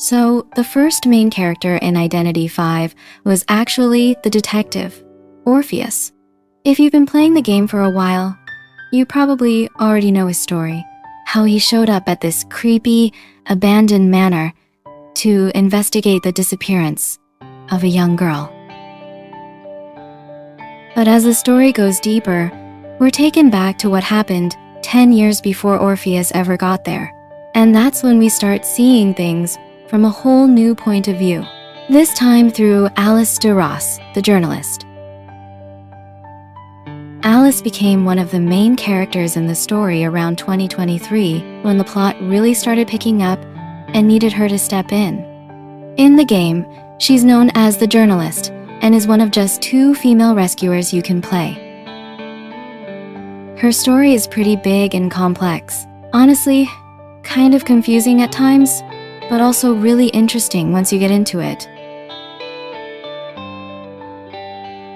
So, the first main character in Identity 5 was actually the detective, Orpheus. If you've been playing the game for a while, you probably already know his story, how he showed up at this creepy, abandoned manor to investigate the disappearance of a young girl. But as the story goes deeper, we're taken back to what happened 10 years before Orpheus ever got there. And that's when we start seeing things from a whole new point of view, this time through Denis Deross, the journalist. Alice became one of the main characters in the story around 2023 when the plot really started picking up and needed her to step in. In the game, she's known as the journalist and is one of just 2 female rescuers you can play. Her story is pretty big and complex. Honestly, kind of confusing at times, but also really interesting once you get into it.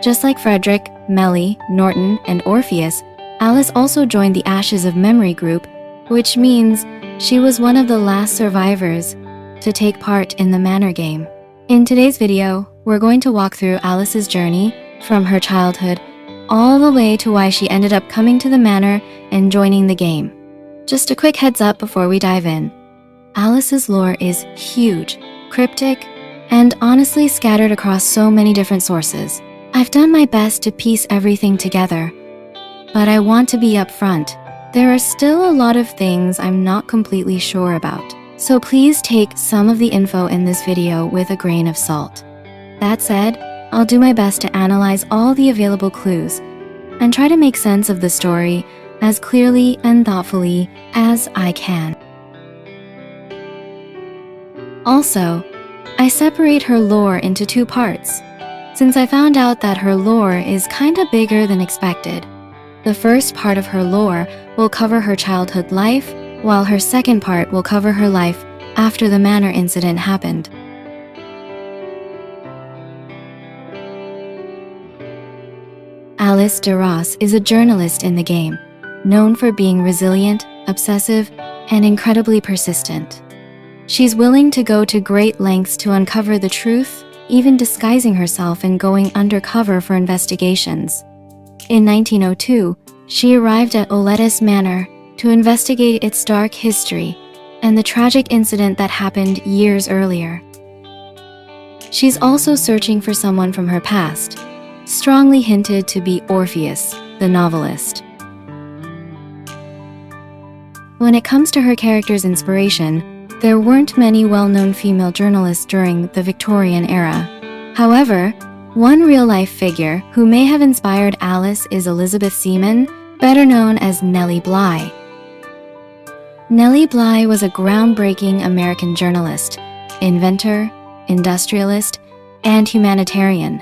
Just like Frederick, Melly, Norton, and Orpheus, Alice also joined the Ashes of Memory group, which means she was one of the last survivors to take part in the Manor game. In today's video, we're going to walk through Alice's journey from her childhood all the way to why she ended up coming to the Manor and joining the game. Just a quick heads up before we dive in. Alice's lore is huge, cryptic, and honestly scattered across so many different sources. I've done my best to piece everything together, but I want to be upfront. There are still a lot of things I'm not completely sure about, so please take some of the info in this video with a grain of salt. That said, I'll do my best to analyze all the available clues and try to make sense of the story as clearly and thoughtfully as I can. Also, I separate her lore into 2 parts, since I found out that her lore is kinda bigger than expected. The first part of her lore will cover her childhood life, while her second part will cover her life after the Manor Incident happened. Denis Deross is a journalist in the game, known for being resilient, obsessive, and incredibly persistent. She's willing to go to great lengths to uncover the truth, even disguising herself and going undercover for investigations. In 1902, she arrived at Oletis Manor to investigate its dark history and the tragic incident that happened years earlier. She's also searching for someone from her past, strongly hinted to be Orpheus, the novelist. When it comes to her character's inspiration, there weren't many well-known female journalists during the Victorian era. However, one real-life figure who may have inspired Alice is Elizabeth Seaman, better known as Nellie Bly. Nellie Bly was a groundbreaking American journalist, inventor, industrialist, and humanitarian.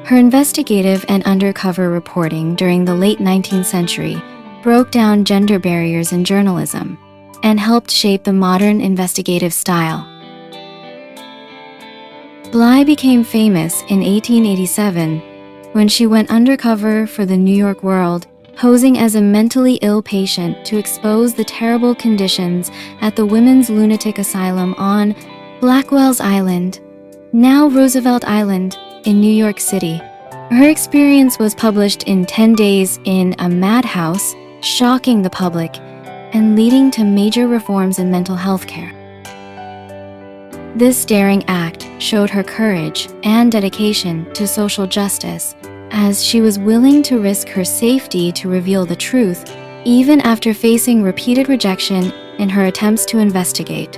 Her investigative and undercover reporting during the late 19th century broke down gender barriers in journalism and helped shape the modern investigative style. Bly became famous in 1887 when she went undercover for the New York World, posing as a mentally ill patient to expose the terrible conditions at the Women's Lunatic Asylum on Blackwell's Island, now Roosevelt Island, in New York City. Her experience was published in 10 Days in a Madhouse, shocking the public and leading to major reforms in mental health care. This daring act showed her courage and dedication to social justice, as she was willing to risk her safety to reveal the truth, even after facing repeated rejection in her attempts to investigate.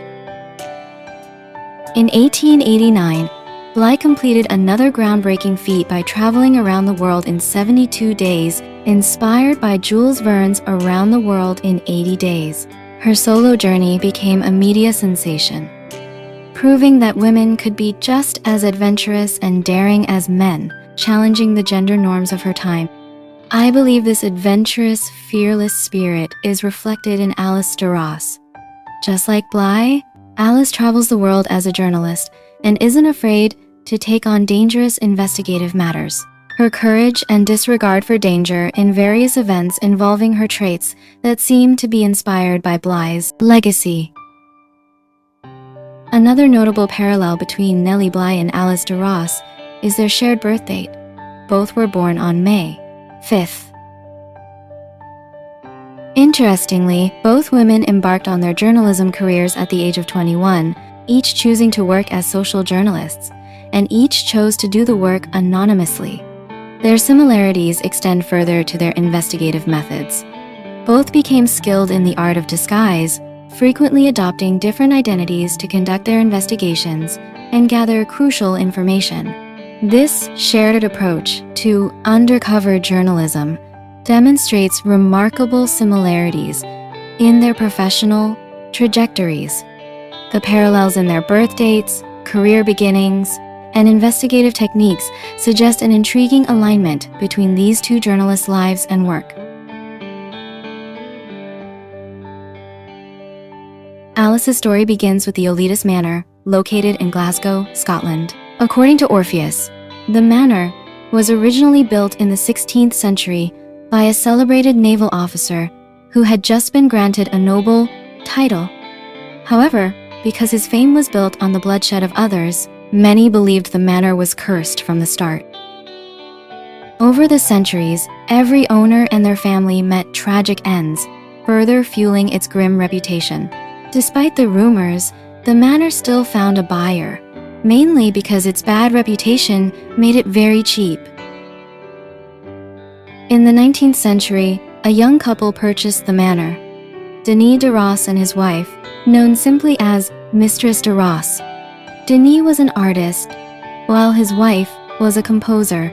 In 1889, Bly completed another groundbreaking feat by traveling around the world in 72 days, inspired by Jules Verne's Around the World in 80 Days. Her solo journey became a media sensation, proving that women could be just as adventurous and daring as men, challenging the gender norms of her time. I believe this adventurous, fearless spirit is reflected in Denis Deross. Just like Bly, Alice travels the world as a journalist and isn't afraid to take on dangerous investigative matters. Her courage and disregard for danger in various events involving her traits that seem to be inspired by Bly's legacy. Another notable parallel between Nellie Bly and Alice Deross is their shared birth date. Both were born on May 5th. Interestingly, both women embarked on their journalism careers at the age of 21, each choosing to work as social journalists, and each chose to do the work anonymously. Their similarities extend further to their investigative methods. Both became skilled in the art of disguise, frequently adopting different identities to conduct their investigations and gather crucial information. This shared approach to undercover journalism demonstrates remarkable similarities in their professional trajectories. The parallels in their birth dates, career beginnings, and investigative techniques suggest an intriguing alignment between these two journalists' lives and work. Alice's story begins with the Oletus Manor, located in Glasgow, Scotland. According to Orpheus, the manor was originally built in the 16th century by a celebrated naval officer who had just been granted a noble title. However, because his fame was built on the bloodshed of others, many believed the manor was cursed from the start. Over the centuries, every owner and their family met tragic ends, further fueling its grim reputation. Despite the rumors, the manor still found a buyer, mainly because its bad reputation made it very cheap. In the 19th century, a young couple purchased the manor. Denis Deross and his wife, known simply as Mistress Deross. Denis was an artist, while his wife was a composer.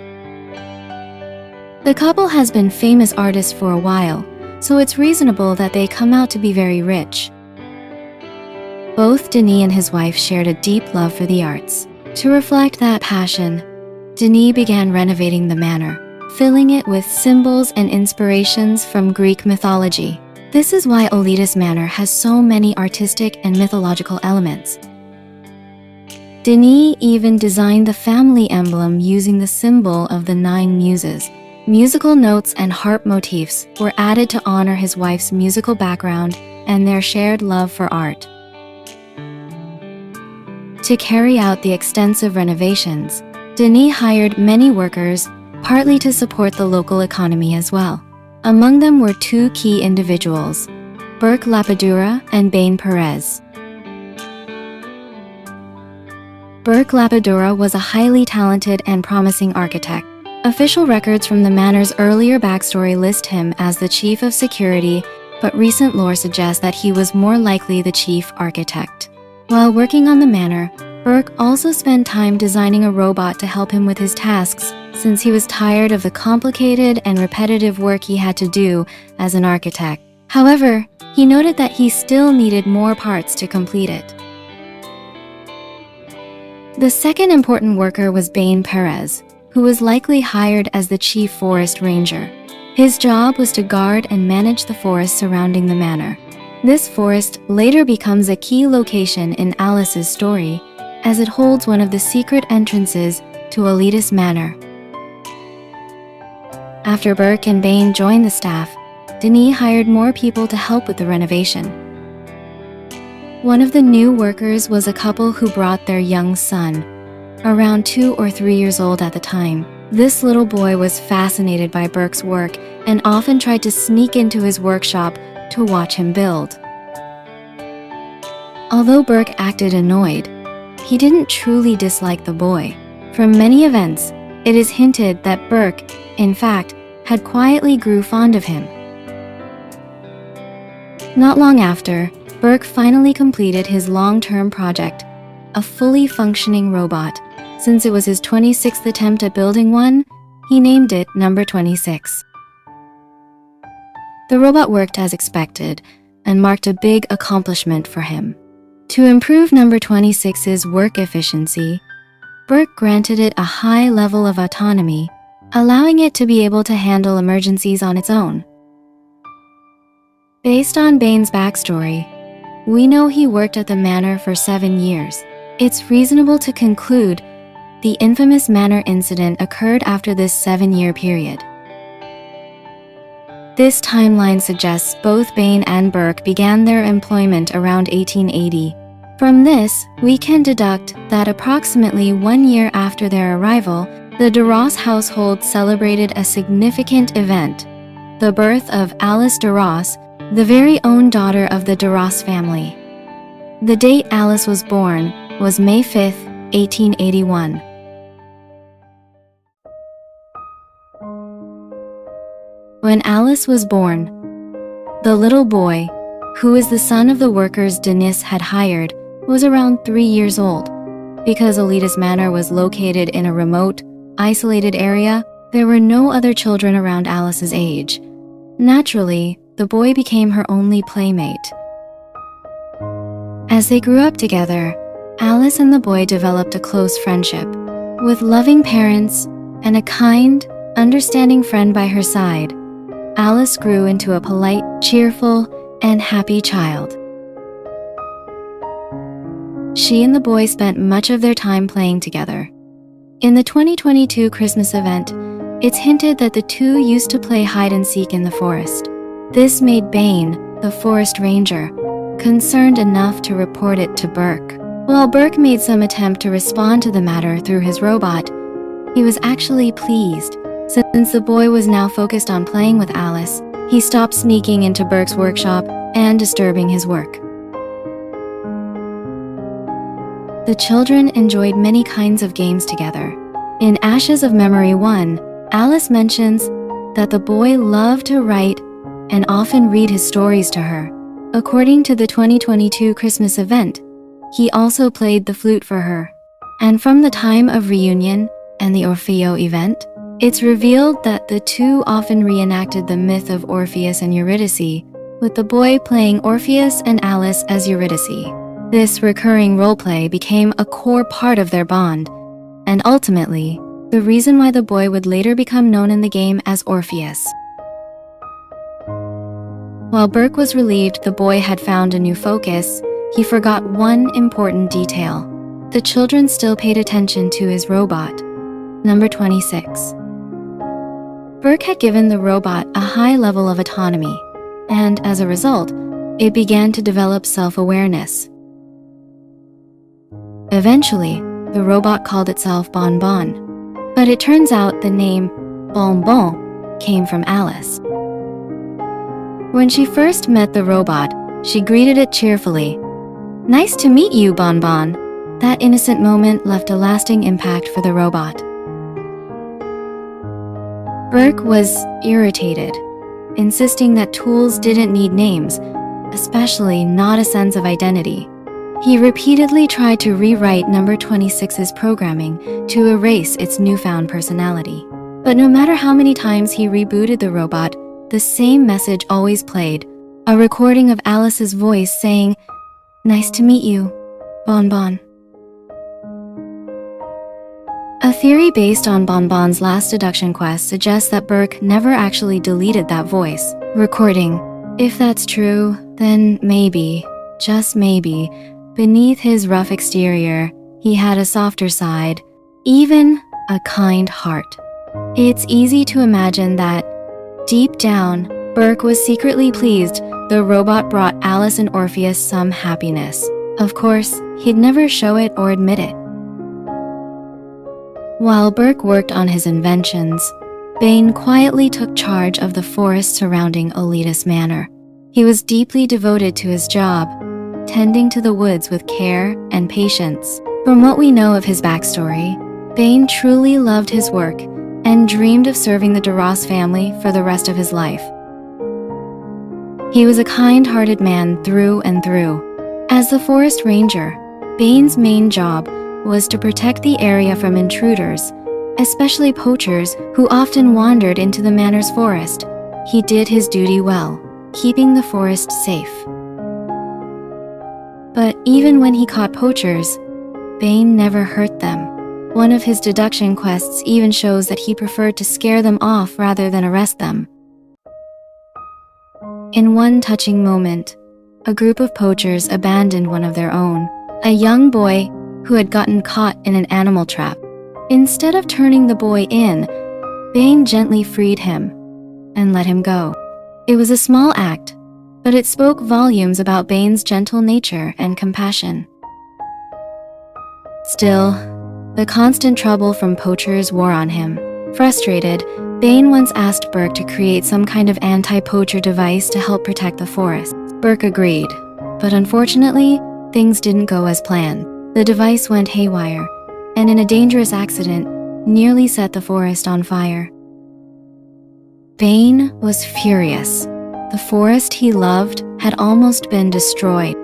The couple has been famous artists for a while, so it's reasonable that they come out to be very rich. Both Denis and his wife shared a deep love for the arts. To reflect that passion, Denis began renovating the manor, filling it with symbols and inspirations from Greek mythology. This is why Oletus Manor has so many artistic and mythological elements. Denis even designed the family emblem using the symbol of the 9 muses. Musical notes and harp motifs were added to honor his wife's musical background and their shared love for art. To carry out the extensive renovations, Denis hired many workers, partly to support the local economy as well. Among them were 2 key individuals, Burke Lapadura and Bain Perez. Burke Lapadura was a highly talented and promising architect. Official records from the manor's earlier backstory list him as the chief of security, but recent lore suggests that he was more likely the chief architect. While working on the manor, Burke also spent time designing a robot to help him with his tasks, since he was tired of the complicated and repetitive work he had to do as an architect. However, he noted that he still needed more parts to complete it. The second important worker was Bain Perez, who was likely hired as the chief forest ranger. His job was to guard and manage the forest surrounding the manor. This forest later becomes a key location in Alice's story, as it holds one of the secret entrances to Oletus Manor. After Burke and Bain joined the staff, Denis hired more people to help with the renovation. One of the new workers was a couple who brought their young son, around 2 or 3 years old at the time. This little boy was fascinated by Burke's work and often tried to sneak into his workshop to watch him build. Although Burke acted annoyed, he didn't truly dislike the boy. From many events, it is hinted that Burke, in fact, had quietly grew fond of him. Not long after, Burke finally completed his long-term project, a fully functioning robot. Since it was his 26th attempt at building one, he named it Number 26. The robot worked as expected and marked a big accomplishment for him. To improve Number 26's work efficiency, Burke granted it a high level of autonomy, allowing it to be able to handle emergencies on its own. Based on Bain's backstory, we know he worked at the manor for 7 years. It's reasonable to conclude the infamous Manor Incident occurred after this 7-year period. This timeline suggests both Bain and Burke began their employment around 1880. From this, we can deduct that approximately 1 year after their arrival, the Deross household celebrated a significant event, the birth of Alice Deross, the very own daughter of the Deross family. The date Alice was born was May 5, 1881. When Alice was born, the little boy, who is the son of the workers Denis had hired, was around 3 years old. Because Olitas Manor was located in a remote, isolated area, there were no other children around Alice's age. Naturally, the boy became her only playmate. As they grew up together, Alice and the boy developed a close friendship. With loving parents and a kind, understanding friend by her side, Alice grew into a polite, cheerful, and happy child. She and the boy spent much of their time playing together. In the 2022 Christmas event, it's hinted that the two used to play hide-and-seek in the forest. This made Bane, the forest ranger, concerned enough to report it to Burke. While Burke made some attempt to respond to the matter through his robot, he was actually pleased. Since the boy was now focused on playing with Alice, he stopped sneaking into Burke's workshop and disturbing his work. The children enjoyed many kinds of games together. In Ashes of Memory 1, Alice mentions that the boy loved to write and often read his stories to her. According to the 2022 Christmas event, he also played the flute for her. And from the time of reunion and the Orfeo event, it's revealed that the two often reenacted the myth of Orpheus and Eurydice, with the boy playing Orpheus and Alice as Eurydice. This recurring roleplay became a core part of their bond, and ultimately, the reason why the boy would later become known in the game as Orpheus. While Burke was relieved the boy had found a new focus, he forgot one important detail. The children still paid attention to his robot. Number 26. Burke had given the robot a high level of autonomy, and as a result, it began to develop self-awareness. Eventually, the robot called itself Bonbon, but it turns out the name Bonbon came from Alice. When she first met the robot, she greeted it cheerfully. "Nice to meet you, Bonbon." That innocent moment left a lasting impact for the robot. Burke was irritated, insisting that tools didn't need names, especially not a sense of identity. He repeatedly tried to rewrite Number 26's programming to erase its newfound personality. But no matter how many times he rebooted the robot, the same message always played, a recording of Alice's voice saying, "Nice to meet you, Bonbon." A theory based on Bonbon's last deduction quest suggests that Burke never actually deleted that voice recording. If that's true, then maybe, just maybe, beneath his rough exterior, he had a softer side, even a kind heart. It's easy to imagine that, deep down, Burke was secretly pleased the robot brought Alice and Orpheus some happiness. Of course, he'd never show it or admit it. While Burke worked on his inventions, Bane quietly took charge of the forest surrounding Olitas Manor. He was deeply devoted to his job, tending to the woods with care and patience. From what we know of his backstory, Bane truly loved his work and dreamed of serving the Deross family for the rest of his life. He was a kind-hearted man through and through. As the forest ranger, Bane's main job was to protect the area from intruders, especially poachers who often wandered into the manor's forest. He did his duty well, keeping the forest safe. But even when he caught poachers, Bane never hurt them. One of his deduction quests even shows that he preferred to scare them off rather than arrest them. In one touching moment, a group of poachers abandoned one of their own, a young boy who had gotten caught in an animal trap. Instead of turning the boy in, Bane gently freed him and let him go. It was a small act, but it spoke volumes about Bane's gentle nature and compassion. Still, the constant trouble from poachers wore on him. Frustrated, Bane once asked Burke to create some kind of anti-poacher device to help protect the forest. Burke agreed, but unfortunately, things didn't go as planned. The device went haywire, and in a dangerous accident, nearly set the forest on fire. Bane was furious. The forest he loved had almost been destroyed.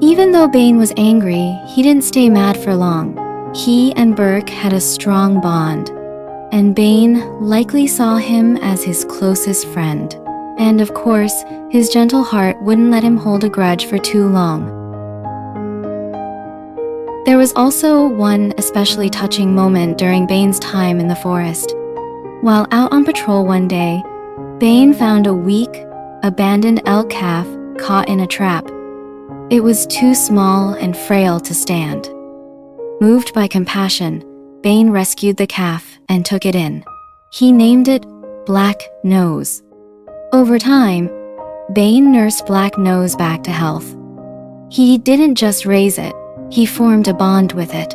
Even though Bane was angry, he didn't stay mad for long. He and Burke had a strong bond, and Bane likely saw him as his closest friend. And of course, his gentle heart wouldn't let him hold a grudge for too long. There was also one especially touching moment during Bane's time in the forest. While out on patrol one day, Bane found a weak, abandoned elk calf caught in a trap. It was too small and frail to stand. Moved by compassion, Bane rescued the calf and took it in. He named it Black Nose. Over time, Bane nursed Black Nose back to health. He didn't just raise it, he formed a bond with it.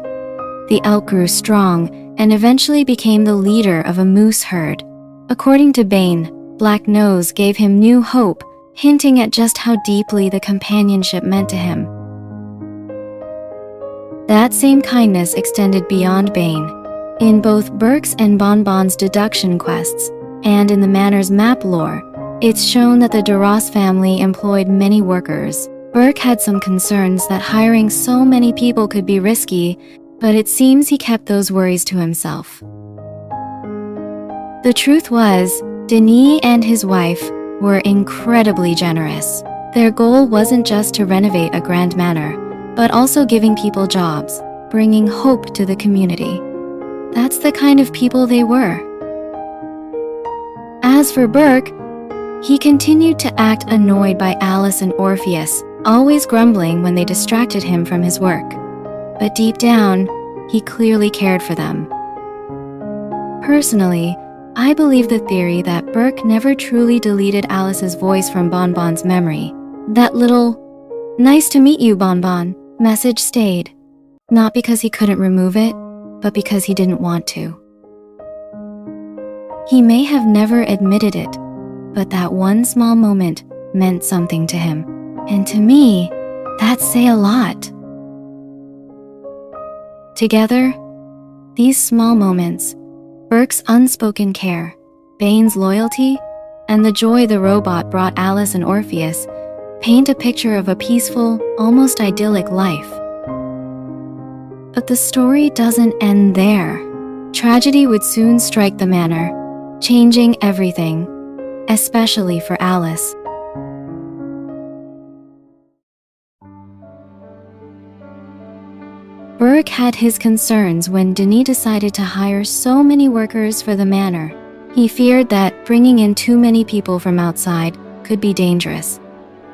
The elk grew strong and eventually became the leader of a moose herd. According to Bane, Black Nose gave him new hope, hinting at just how deeply the companionship meant to him. That same kindness extended beyond Bane. In both Burke's and Bonbon's deduction quests, and in the Manor's map lore, it's shown that the Deross family employed many workers. Burke had some concerns that hiring so many people could be risky, but it seems he kept those worries to himself. The truth was, Denis and his wife were incredibly generous. Their goal wasn't just to renovate a grand manor, but also giving people jobs, bringing hope to the community. That's the kind of people they were. As for Burke, he continued to act annoyed by Alice and Orpheus, always grumbling when they distracted him from his work. But deep down, he clearly cared for them. Personally, I believe the theory that Burke never truly deleted Alice's voice from Bonbon's memory. That little, "Nice to meet you, Bonbon," message stayed, not because he couldn't remove it, but because he didn't want to. He may have never admitted it, but that one small moment meant something to him. And to me, that say a lot. Together, these small moments, Burke's unspoken care, Bane's loyalty, and the joy the robot brought Alice and Orpheus, paint a picture of a peaceful, almost idyllic life. But the story doesn't end there. Tragedy would soon strike the manor, changing everything, especially for Alice. Burke had his concerns when Denis decided to hire so many workers for the manor. He feared that bringing in too many people from outside could be dangerous.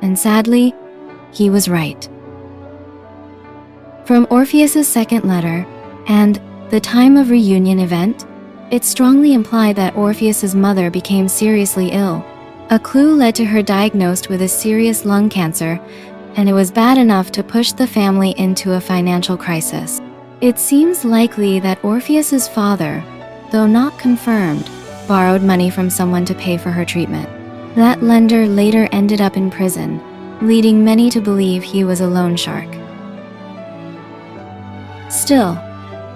And sadly, he was right. From Orpheus's second letter and the time of reunion event, it strongly implied that Orpheus's mother became seriously ill. A clue led to her diagnosed with a serious lung cancer, and it was bad enough to push the family into a financial crisis. It seems likely that Orpheus's father, though not confirmed, borrowed money from someone to pay for her treatment. That lender later ended up in prison, leading many to believe he was a loan shark. Still,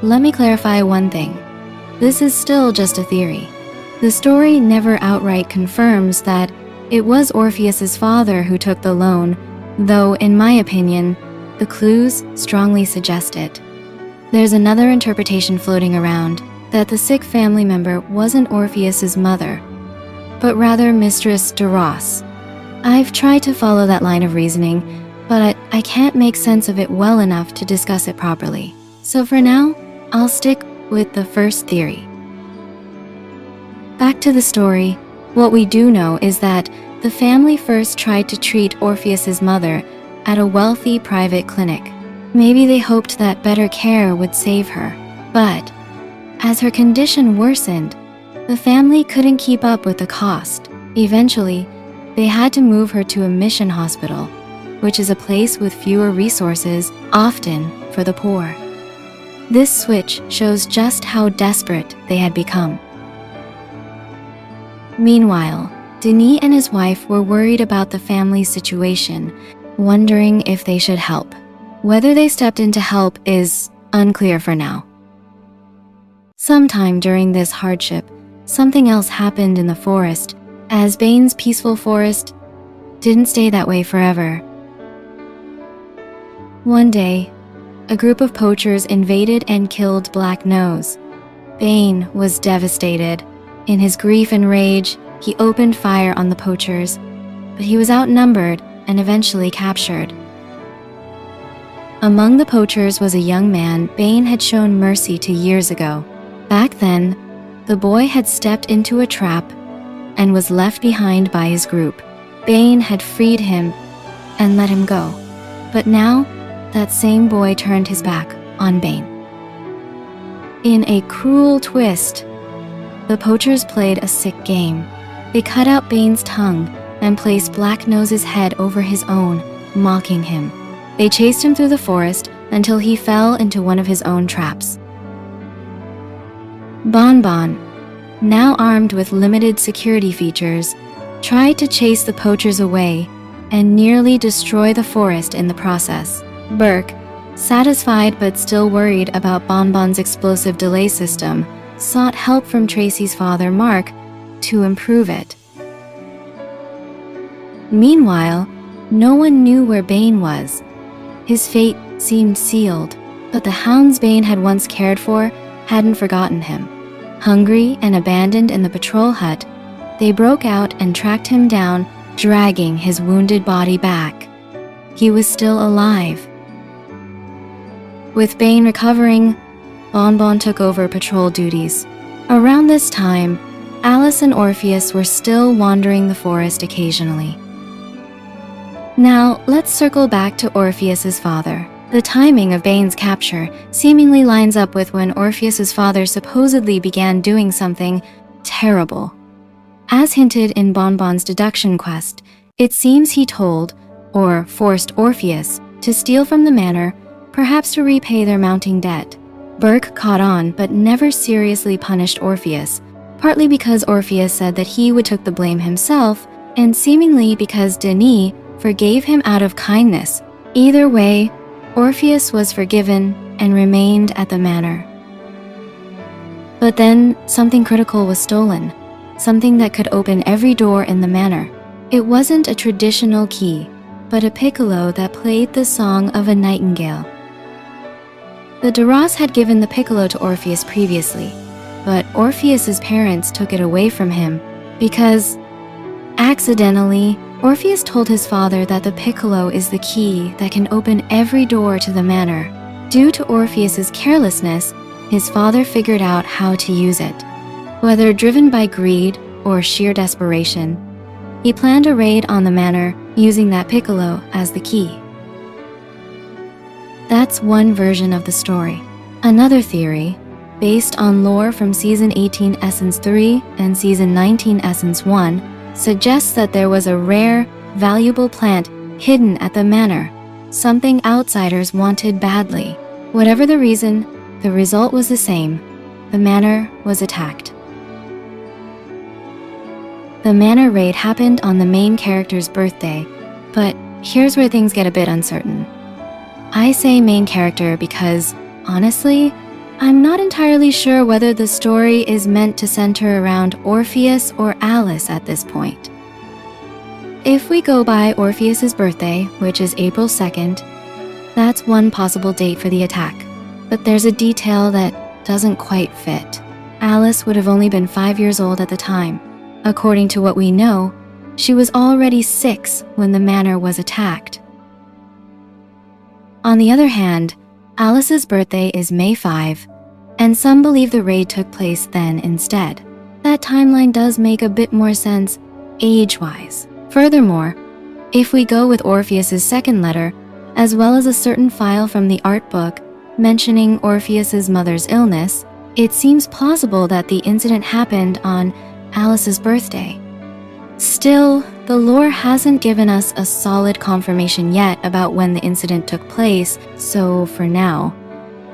let me clarify one thing. This is still just a theory. The story never outright confirms that it was Orpheus's father who took the loan, though in my opinion, the clues strongly suggest it. There's another interpretation floating around, that the sick family member wasn't Orpheus's mother, but rather Mistress Deross. I've tried to follow that line of reasoning, but I can't make sense of it well enough to discuss it properly. So for now, I'll stick with the first theory. Back to the story, what we do know is that the family first tried to treat Orpheus's mother at a wealthy private clinic. Maybe they hoped that better care would save her. But as her condition worsened, the family couldn't keep up with the cost. Eventually, they had to move her to a mission hospital, which is a place with fewer resources, often for the poor. This switch shows just how desperate they had become. Meanwhile, Denis and his wife were worried about the family's situation, wondering if they should help. Whether they stepped in to help is unclear for now. Sometime during this hardship, something else happened in the forest, as Bane's peaceful forest didn't stay that way forever. One day, a group of poachers invaded and killed Black Nose. Bane was devastated. In his grief and rage, he opened fire on the poachers, but he was outnumbered and eventually captured. Among the poachers was a young man Bane had shown mercy to years ago. Back then, the boy had stepped into a trap and was left behind by his group. Bane had freed him and let him go, but now that same boy turned his back on Bane. In a cruel twist, the poachers played a sick game. They cut out Bane's tongue and placed Black Nose's head over his own, mocking him. They chased him through the forest until he fell into one of his own traps. Bonbon, now armed with limited security features, tried to chase the poachers away and nearly destroy the forest in the process. Burke, satisfied but still worried about Bonbon's explosive delay system, sought help from Tracy's father, Mark, to improve it. Meanwhile, no one knew where Bane was. His fate seemed sealed, but the hounds Bane had once cared for hadn't forgotten him. Hungry and abandoned in the patrol hut, they broke out and tracked him down, dragging his wounded body back. He was still alive. With Bane recovering, Bonbon took over patrol duties. Around this time, Alice and Orpheus were still wandering the forest occasionally. Now, let's circle back to Orpheus's father. The timing of Bane's capture seemingly lines up with when Orpheus's father supposedly began doing something terrible. As hinted in Bonbon's deduction quest, it seems he told, or forced Orpheus, to steal from the manor, perhaps to repay their mounting debt. Burke caught on but never seriously punished Orpheus, partly because Orpheus said that he would take the blame himself, and seemingly because Denis forgave him out of kindness. Either way, Orpheus was forgiven and remained at the manor. But then something critical was stolen, something that could open every door in the manor. It wasn't a traditional key, but a piccolo that played the song of a nightingale. The Deross had given the piccolo to Orpheus previously, but Orpheus's parents took it away from him because, accidentally, Orpheus told his father that the piccolo is the key that can open every door to the manor. Due to Orpheus's carelessness, his father figured out how to use it. Whether driven by greed or sheer desperation, he planned a raid on the manor using that piccolo as the key. That's one version of the story. Another theory, based on lore from Season 18 Essence 3 and Season 19 Essence 1, suggests that there was a rare, valuable plant hidden at the manor, something outsiders wanted badly. Whatever the reason, the result was the same. The manor was attacked. The manor raid happened on the main character's birthday, but here's where things get a bit uncertain. I say main character because, honestly, I'm not entirely sure whether the story is meant to center around Orpheus or Alice at this point. If we go by Orpheus's birthday, which is April 2nd, that's one possible date for the attack. But there's a detail that doesn't quite fit. Alice would have only been 5 years old at the time. According to what we know, she was already 6 when the manor was attacked. On the other hand, Alice's birthday is May 5, and some believe the raid took place then instead. That timeline does make a bit more sense age-wise. Furthermore, if we go with Orpheus's second letter, as well as a certain file from the art book mentioning Orpheus's mother's illness, it seems plausible that the incident happened on Alice's birthday. Still, the lore hasn't given us a solid confirmation yet about when the incident took place, so for now,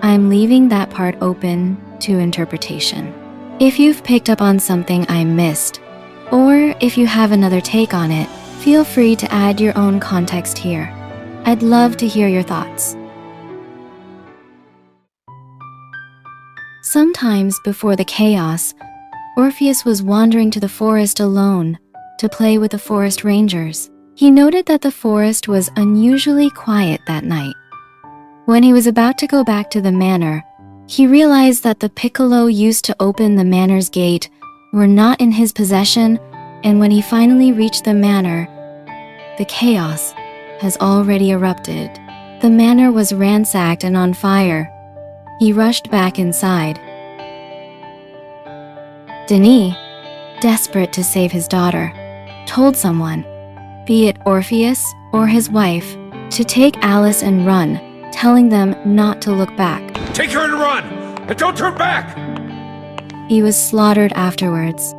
I'm leaving that part open to interpretation. If you've picked up on something I missed, or if you have another take on it, feel free to add your own context here. I'd love to hear your thoughts. Sometimes before the chaos, Orpheus was wandering to the forest alone to play with the forest rangers. He noted that the forest was unusually quiet that night. When he was about to go back to the manor, he realized that the piccolo used to open the manor's gate were not in his possession, and when he finally reached the manor, the chaos has already erupted. The manor was ransacked and on fire. He rushed back inside. Denis, desperate to save his daughter, told someone, be it Orpheus or his wife, to take Alice and run, telling them not to look back. Take her and run! And don't turn back! He was slaughtered afterwards.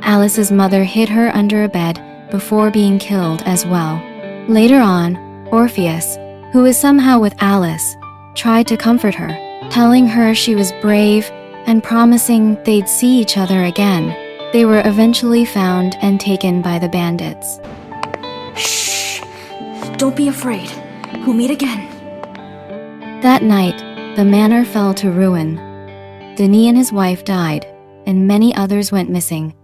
Alice's mother hid her under a bed before being killed as well. Later on, Orpheus, who was somehow with Alice, tried to comfort her, telling her she was brave and promising they'd see each other again. They were eventually found and taken by the bandits. Shh! Don't be afraid. We'll meet again. That night, the manor fell to ruin. Denis and his wife died, and many others went missing.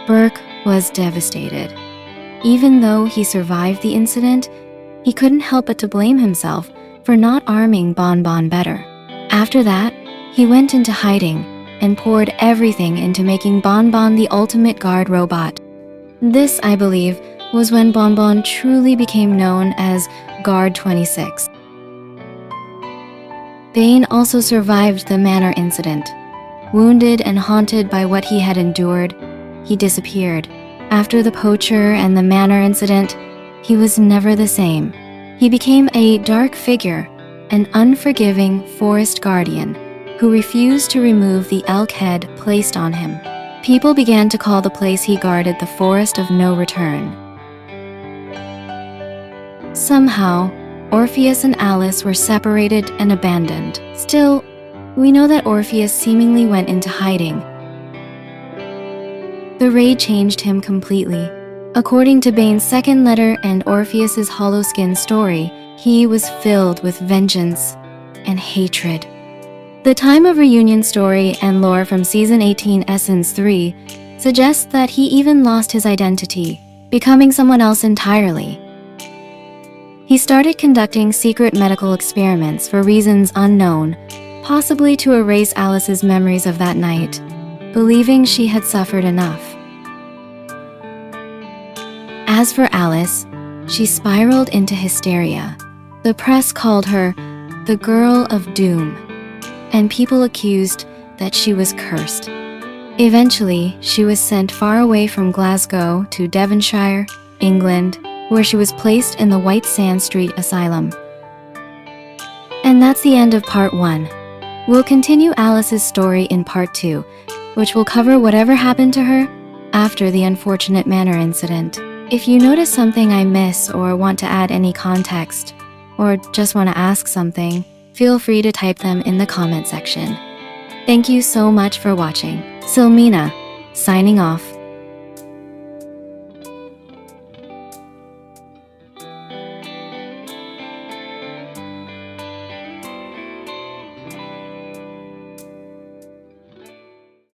Burke was devastated. Even though he survived the incident, he couldn't help but to blame himself for not arming Bonbon better. After that, he went into hiding and poured everything into making Bonbon the ultimate guard robot. This, I believe, was when Bonbon truly became known as Guard 26. Bane also survived the Manor Incident. Wounded and haunted by what he had endured, he disappeared. After the poacher and the Manor Incident, he was never the same. He became a dark figure, an unforgiving forest guardian who refused to remove the elk head placed on him. People began to call the place he guarded the Forest of No Return. Somehow, Orpheus and Alice were separated and abandoned. Still, we know that Orpheus seemingly went into hiding. The raid changed him completely. According to Bane's second letter and Orpheus's hollow skin story, he was filled with vengeance and hatred. The time of reunion story and lore from Season 18 Essence 3 suggests that he even lost his identity, becoming someone else entirely. He started conducting secret medical experiments for reasons unknown, possibly to erase Alice's memories of that night, believing she had suffered enough. As for Alice, she spiraled into hysteria. The press called her the Girl of Doom, and people accused that she was cursed. Eventually, she was sent far away from Glasgow to Devonshire, England, where she was placed in the White Sand Street Asylum. And that's the end of part 1. We'll continue Alice's story in part 2, which will cover whatever happened to her after the unfortunate Manor Incident. If you notice something I miss or want to add any context, or just want to ask something, feel free to type them in the comment section. Thank you so much for watching. Silmina, signing off.